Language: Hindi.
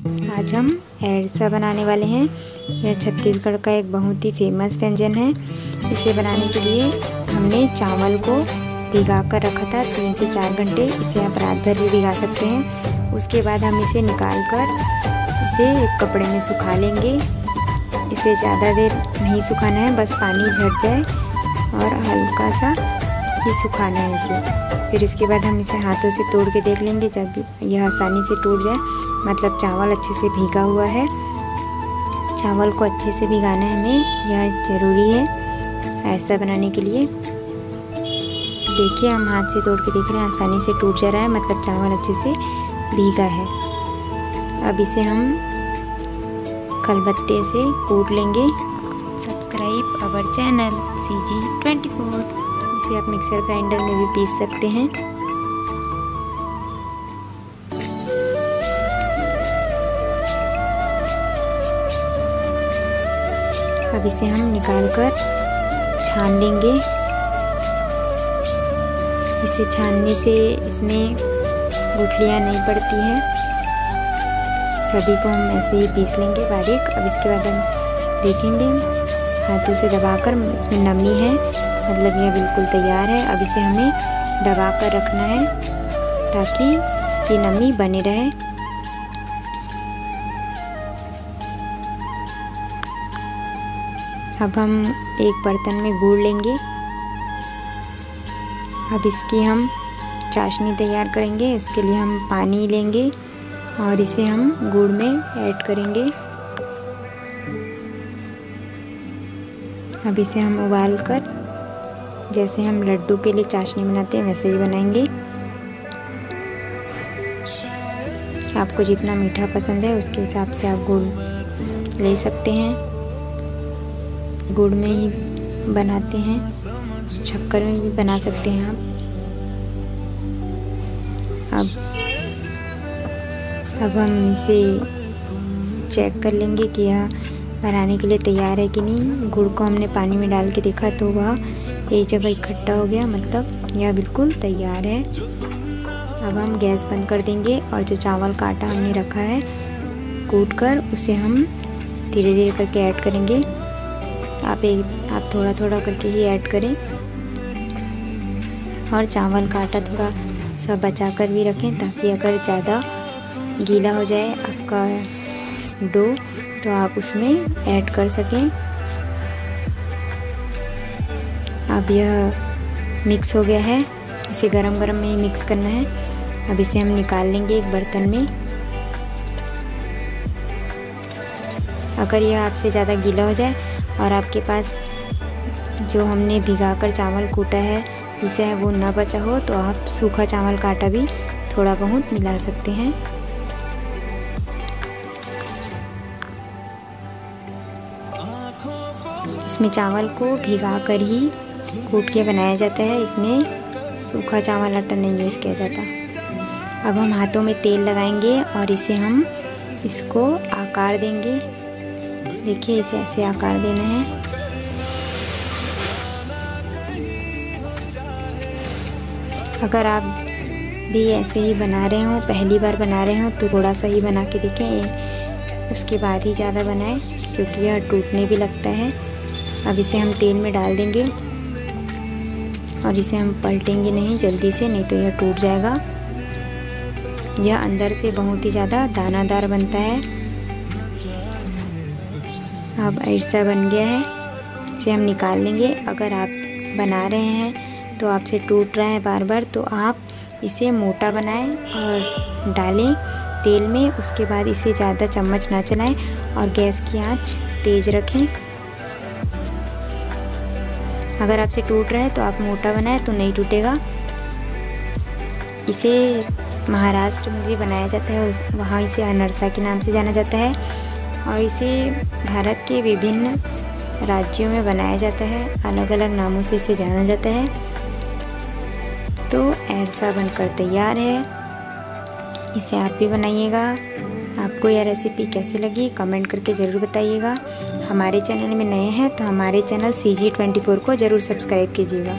आज हम एरसा बनाने वाले हैं। यह छत्तीसगढ़ का एक बहुत ही फेमस व्यंजन है। इसे बनाने के लिए हमने चावल को भिगा कर रखा था 3 से 4 घंटे। इसे आप रात भर भी भिगा सकते हैं। उसके बाद हम इसे निकाल कर इसे एक कपड़े में सुखा लेंगे। इसे ज़्यादा देर नहीं सुखाना है, बस पानी झड़ जाए और हल्का सा ये सुखाना है इसे। फिर इसके बाद हम इसे हाथों से तोड़ के देख लेंगे। जब यह आसानी से टूट जाए मतलब चावल अच्छे से भीगा हुआ है। चावल को अच्छे से भिगाना है हमें, यह ज़रूरी है ऐसा बनाने के लिए। देखिए हम हाथ से तोड़ के देख रहे हैं, आसानी से टूट जा रहा है मतलब चावल अच्छे से भीगा है। अब इसे हम खलबत्ते से कूट लेंगे। Subscribe our channel CG24। इसे आप मिक्सर ग्राइंडर में भी पीस सकते हैं। अब इसे हम निकाल कर छान लेंगे। इसे छानने से इसमें गुठलियाँ नहीं पड़ती हैं। सभी को हम ऐसे ही पीस लेंगे बारीक। अब इसके बाद हम देखेंगे हाथों से दबाकर, इसमें नमी है मतलब यह बिल्कुल तैयार है। अब इसे हमें दबा कर रखना है ताकि इसकी नमी बनी रहे। अब हम एक बर्तन में गुड़ लेंगे। अब इसकी हम चाशनी तैयार करेंगे। इसके लिए हम पानी लेंगे और इसे हम गुड़ में ऐड करेंगे। अब इसे हम उबाल कर जैसे हम लड्डू के लिए चाशनी बनाते हैं वैसे ही बनाएंगे। आपको जितना मीठा पसंद है उसके हिसाब से आप गुड़ ले सकते हैं। गुड़ में ही बनाते हैं, शक्कर में भी बना सकते हैं आप। अब हम इसे चेक कर लेंगे कि यह बनाने के लिए तैयार है कि नहीं। गुड़ को हमने पानी में डाल के देखा तो वह एक जगह इकट्ठा हो गया, मतलब यह बिल्कुल तैयार है। अब हम गैस बंद कर देंगे और जो चावल का आटा हमने रखा है कूट कर उसे हम धीरे धीरे करके ऐड करेंगे। आप थोड़ा थोड़ा करके ही ऐड करें और चावल का आटा थोड़ा सा बचा कर भी रखें ताकि अगर ज़्यादा गीला हो जाए आपका डो तो आप उसमें ऐड कर सकें। अब यह मिक्स हो गया है। इसे गरम गरम में ही मिक्स करना है। अब इसे हम निकाल लेंगे एक बर्तन में। अगर यह आपसे ज़्यादा गीला हो जाए और आपके पास जो हमने भिगाकर चावल कूटा है जिसे है वो ना बचा हो तो आप सूखा चावल का आटा भी थोड़ा बहुत मिला सकते हैं। इसमें चावल को भिगा कर ही कूट के बनाया जाता है, इसमें सूखा चावल आटा नहीं यूज़ किया जाता। अब हम हाथों में तेल लगाएंगे और हम इसको आकार देंगे। देखिए इसे ऐसे आकार देना है। अगर आप भी ऐसे ही बना रहे हो, पहली बार बना रहे हो तो थोड़ा सा ही बना के देखें, उसके बाद ही ज़्यादा बनाएं क्योंकि यह टूटने भी लगता है। अब इसे हम तेल में डाल देंगे और इसे हम पलटेंगे नहीं जल्दी से, नहीं तो यह टूट जाएगा। यह अंदर से बहुत ही ज़्यादा दानादार बनता है। अब ऐसा बन गया है, इसे हम निकाल लेंगे। अगर आप बना रहे हैं तो आपसे टूट रहा है बार बार तो आप इसे मोटा बनाएं और डालें तेल में। उसके बाद इसे ज़्यादा चम्मच ना चलाएं और गैस की आंच तेज़ रखें। अगर आपसे टूट रहा है तो आप मोटा बनाएं तो नहीं टूटेगा। इसे महाराष्ट्र में भी बनाया जाता है, वहाँ इसे अनरसा के नाम से जाना जाता है और इसे भारत के विभिन्न राज्यों में बनाया जाता है, अलग अलग नामों से इसे जाना जाता है। तो एरसा बनकर तैयार है, इसे आप भी बनाइएगा। आपको यह रेसिपी कैसी लगी कमेंट करके ज़रूर बताइएगा। हमारे चैनल में नए हैं तो हमारे चैनल CG24 को ज़रूर सब्सक्राइब कीजिएगा।